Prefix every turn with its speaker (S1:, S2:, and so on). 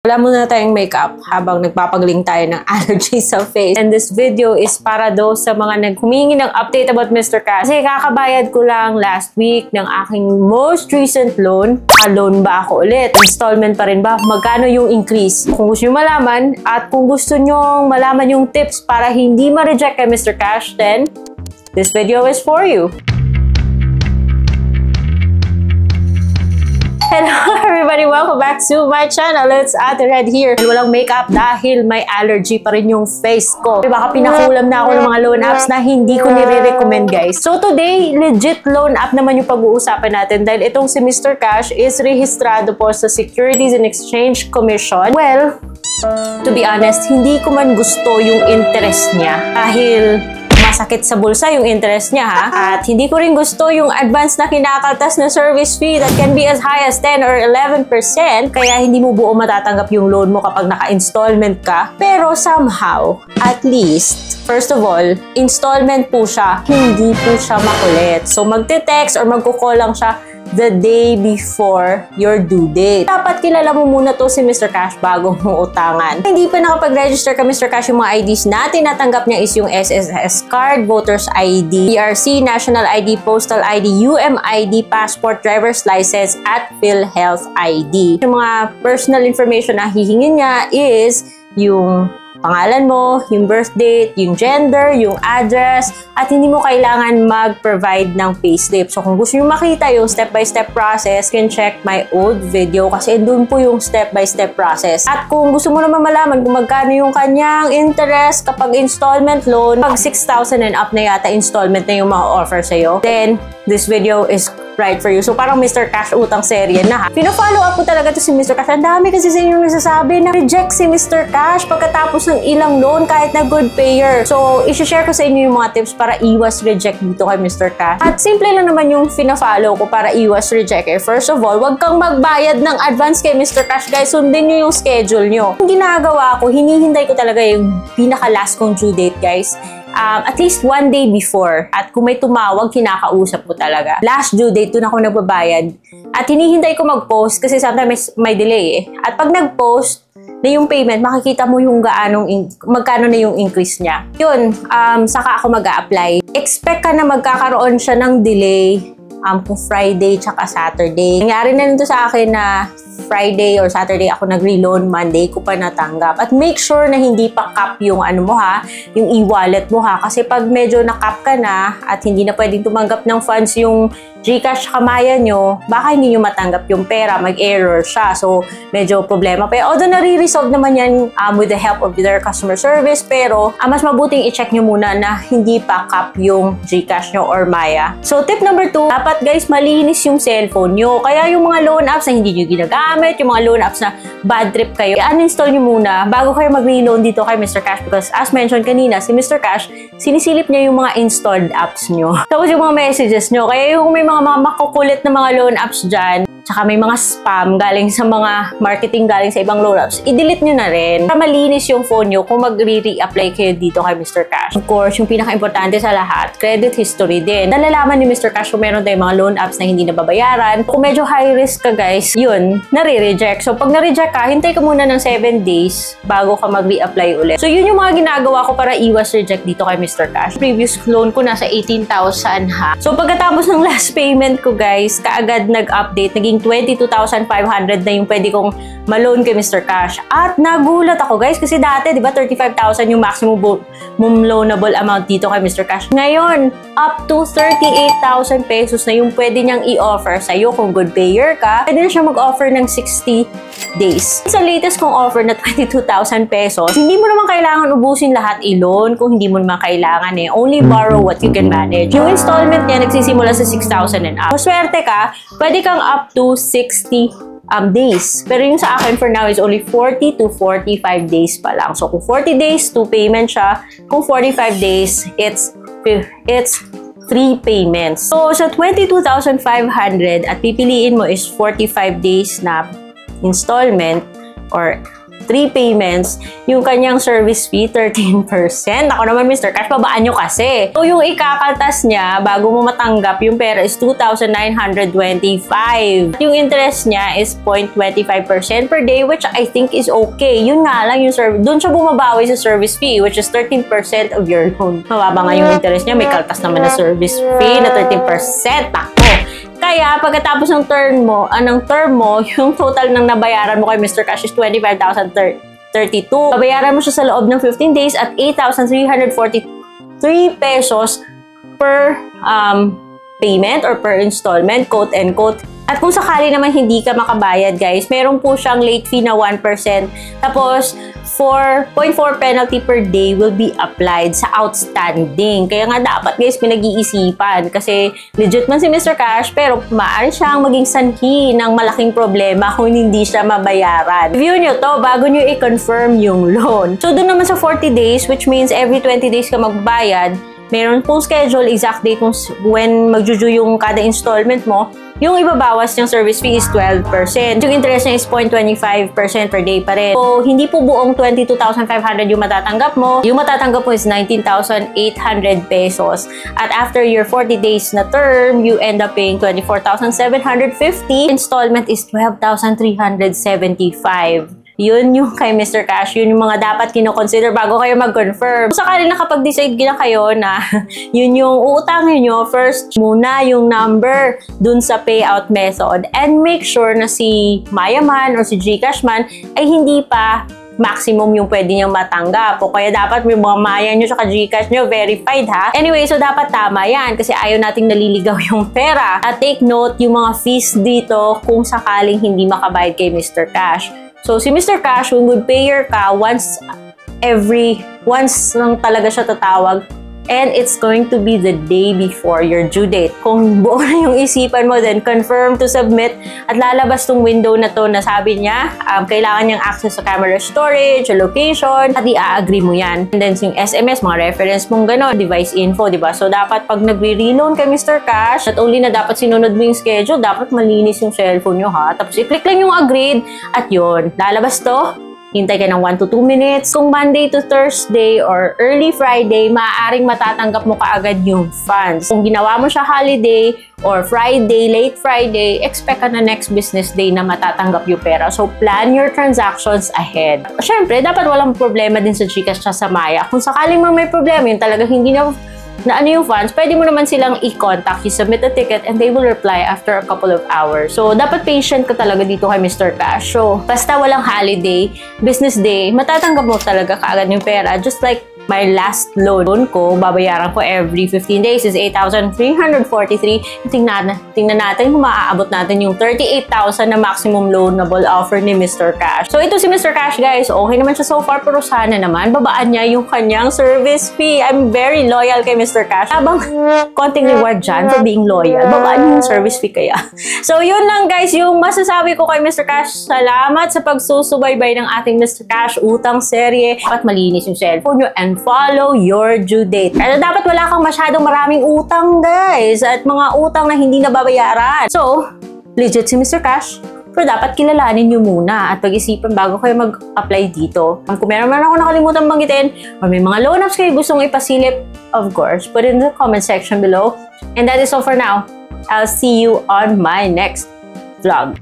S1: Wala muna tayong makeup habang nagpapagaling tayo ng allergy sa face. And this video is para daw sa mga naghumingi ng update about Mr. Cash. Kasi kakabayad ko lang last week ng aking most recent loan. Loan ba ako ulit? Installment pa rin ba? Magkano yung increase? Kung gusto nyo malaman at kung gusto nyo malaman yung tips para hindi ma-reject kay Mr. Cash, then this video is for you. Hello everybody! Welcome back to my channel. It's Ate Red here. Walang makeup dahil may allergy pa rin yung face ko. Baka pinakulam na ako ng mga loan apps na hindi ko nire-recommend, guys. So today, legit loan app naman yung pag-uusapan natin dahil itong si Mr. Cash is rehistrado po sa Securities and Exchange Commission. Well, to be honest, hindi ko man gusto yung interest niya dahil masakit sa bulsa yung interest niya, ha? At hindi ko rin gusto yung advance na kinakaltas na service fee that can be as high as 10 or 11%. Kaya hindi mo buo matatanggap yung loan mo kapag naka-installment ka. Pero somehow, at least, first of all, installment po siya. Hindi po siya makulit. So magte-text or magko-call lang siya the day before your due date. Dapat kilala mo muna to si Mr. Cash bago mo utangan. Hindi pa nakapag-register ka Mr. Cash, yung mga IDs na tinatanggap niya is yung SSS card, Voters ID, PRC, National ID, Postal ID, UMID, Passport, Driver's License, at PhilHealth ID. Yung mga personal information na hihingin niya is yung pangalan mo, yung birth date, yung gender, yung address, at hindi mo kailangan mag-provide ng payslip. So kung gusto nyo makita yung step-by-step process, you can check my old video kasi doon po yung step-by-step process. At kung gusto mo naman malaman kung magkano yung kanyang interest kapag installment loan, pag 6,000 and up na yata installment na yung ma-offer sa'yo, then this video is right for you. So parang Mr. Cash utang serye na, ha. Pino-follow up ko talaga to si Mr. Cash. Ang dami kasi sa inyo nagsasabi na reject si Mr. Cash pagkatapos ng ilang loan kahit na good payer. So i-share ko sa inyo yung mga tips para iwas reject dito kay Mr. Cash. At simple lang naman yung pino-follow ko para iwas reject. First of all, wag kang magbayad ng advance kay Mr. Cash, guys. Sundin nyo yung schedule nyo. Yung ginagawa ko, hinihintay ko talaga yung pinaka-last kong due date, guys. At least one day before. At kung may tumawag, kinakausap ko talaga. Last due date, doon ako nagbabayad. At hinihintay ko mag-post kasi sometimes may delay, eh. At pag nag-post na yung payment, makikita mo yung magkano na yung increase niya. Yun, saka ako mag-a-apply. Expect ka na magkakaroon siya ng delay kung Friday tsaka Saturday. Nangyari na nito sa akin na Friday or Saturday ako nag-reloan, Monday ko pa natanggap. At make sure na hindi pa cap yung ano mo, ha, yung e-wallet mo, ha, kasi pag medyo na-cap ka na at hindi na pwedeng tumanggap ng funds yung GCash kamaya nyo, baka hindi nyo matanggap yung pera, mag-error siya. So, medyo problema pa. Although nare-resolve naman yan with the help of their customer service, pero mas mabuting i-check nyo muna na hindi pa cap yung GCash nyo or Maya. So, tip number 2, dapat guys, malinis yung cellphone nyo. Kaya yung mga loan apps na hindi nyo ginagamit, yung mga loan apps na bad trip kayo, i-uninstall nyo muna bago kayo mag-reloan dito kay Mr. Cash. Because as mentioned kanina, si Mr. Cash, sinisilip niya yung mga installed apps nyo. Tapos yung mga messages nyo. Kaya yung may mga makukulit na mga loan apps dyan, tsaka may mga spam galing sa mga marketing galing sa ibang loan apps, i-delete nyo na rin para malinis yung phone nyo kung mag-re-apply kayo dito kay Mr. Cash. Of course, yung pinaka-importante sa lahat, credit history din. Nalalaman ni Mr. Cash kung meron tayong mga loan apps na hindi nababayaran. Kung medyo high risk ka, guys, yun, nare-reject. So, pag na-reject ka, hintay ka muna ng 7 days bago ka mag-re-apply ulit. So, yun yung mga ginagawa ko para iwas reject dito kay Mr. Cash. Previous loan ko nasa 18,000, ha. So, pagkatapos ng last payment ko, guys, kaagad nag-update, naging 22,500 na yung pwede kong ma-loan kay Mr. Cash. At nagulat ako, guys, kasi dati, di ba, 35,000 yung maximum loanable amount dito kay Mr. Cash. Ngayon, up to 38,000 pesos na yung pwede niyang i-offer sa'yo kung good payer ka. Pwede na siya mag-offer ng 60 days. Sa latest kong offer na 22,000 pesos, hindi mo naman kailangan ubusin lahat i-loan kung hindi mo naman kailangan, eh. Only borrow what you can manage. Yung installment niya nagsisimula sa 6,000 and up. Kung swerte ka, pwede kang up to 60 days. Pero yung sa akin for now is only 40 to 45 days pa lang. So kung 40 days, 2 payment siya. Kung 45 days, it's 3 payments. So sa 22,500 at pipiliin mo is 45 days na installment or 3 payments, yung kanyang service fee, 13%. Ako naman, Mr. Cash, babaan nyo kasi. So, yung ikakaltas niya, bago mo matanggap yung pera is 2,925. Yung interest niya is 0.25% per day, which I think is okay. Yun nga lang yung service. Doon siya bumabawi sa service fee, which is 13% of your loan. Mababa nga yung interest niya, may kaltas naman na service fee na 13%. Ako. Kaya, pagkatapos ng term mo, yung total ng nabayaran mo kay Mr. Cash is 25,032. Babayaran mo siya sa loob ng 15 days at 8,343 pesos per payment or per installment, quote and quote. At kung sakali naman hindi ka makabayad, guys, meron po siyang late fee na 1%. Tapos, 4.4 penalty per day will be applied sa outstanding. Kaya nga dapat, guys, pinag-iisipan. Kasi legit man si Mr. Cash, pero maaari siyang maging sanhi ng malaking problema kung hindi siya mabayaran. Review nyo to bago nyo i-confirm yung loan. So, doon naman sa 40 days, which means every 20 days ka magbayad, meron pong schedule, exact date kung when magjuju yung kada installment mo. Yung ibabawas yung service fee is 12%. Yung interest niya is 0.25% per day pa rin. So, hindi po buong 22,500 yung matatanggap mo. Yung matatanggap mo is 19,800 pesos. At after your 40 days na term, you end up paying 24,750. Installment is 12,375. Yun yung kay Mr. Cash, yun yung mga dapat kino-consider bago kayo mag-confirm. Kung sakali nakapag-decide na kayo na yun yung uutangin nyo, first muna yung number dun sa payout method and make sure na si Maya man or si GCash man ay hindi pa maximum yung pwede niyang matanggap. O kaya dapat may mga Maya nyo at GCash nyo verified ha. Anyway, so dapat tama yan kasi ayaw nating naliligaw yung pera. At take note yung mga fees dito kung sakaling hindi makabayad kay Mr. Cash. So, si Mr. Cash, when would pay your ka once lang talaga siya tatawag, and it's going to be the day before your due date. Kung buo na yung isipan mo, then confirm to submit at lalabas tong window na to na sabi niya, kailangan niyang access sa camera storage, location, at i-agree mo yan. And then yung SMS, mga reference mong gano'n, device info, diba? So, dapat pag nagre-reloan kay Mr. Cash, not only na dapat sinunod mo yung schedule, dapat malinis yung cellphone nyo ha. Tapos i-click lang yung agreed at yun, lalabas to. Hintay ka ng 1 to 2 minutes. Kung Monday to Thursday or early Friday, maaaring matatanggap mo kaagad yung funds. Kung ginawa mo siya holiday or Friday, late Friday, expect ka na next business day na matatanggap yung pera. So, plan your transactions ahead. Siyempre, dapat walang problema din sa GCash sa Maya. Kung sakaling may problema, yun talaga hindi na yung funds, pwede mo naman silang i-contact, you submit a ticket, and they will reply after a couple of hours. So, dapat patient ka talaga dito kay Mr. Cash. So, basta walang holiday, business day, matatanggap mo talaga kaagad yung pera. Just like my last loan ko, babayaran ko every 15 days is 8,343. Tingnan natin kung maaabot natin yung 38,000 na maximum loanable offer ni Mr. Cash. So, ito si Mr. Cash, guys. Okay naman siya so far, pero sana naman babaan niya yung kanyang service fee. I'm very loyal kay Mr. Cash. Habang konting reward dyan for being loyal, babaan niya yung service fee kaya. So, yun lang, guys, yung masasabi ko kay Mr. Cash. Salamat sa pagsusubaybay ng ating Mr. Cash utang serye. Dapat malinis yung cellphone nyo and follow your due date. Kaya dapat wala kang masyadong maraming utang, guys, at mga utang na hindi nababayaran. So, legit si Mr. Cash, pero dapat kilalanin nyo muna at pag-isipan bago kayo mag-apply dito. Kung meron man ako nakalimutan banggitin or may mga loan apps kayo gustong ipasilip, of course, put it in the comment section below. And that is all for now. I'll see you on my next vlog.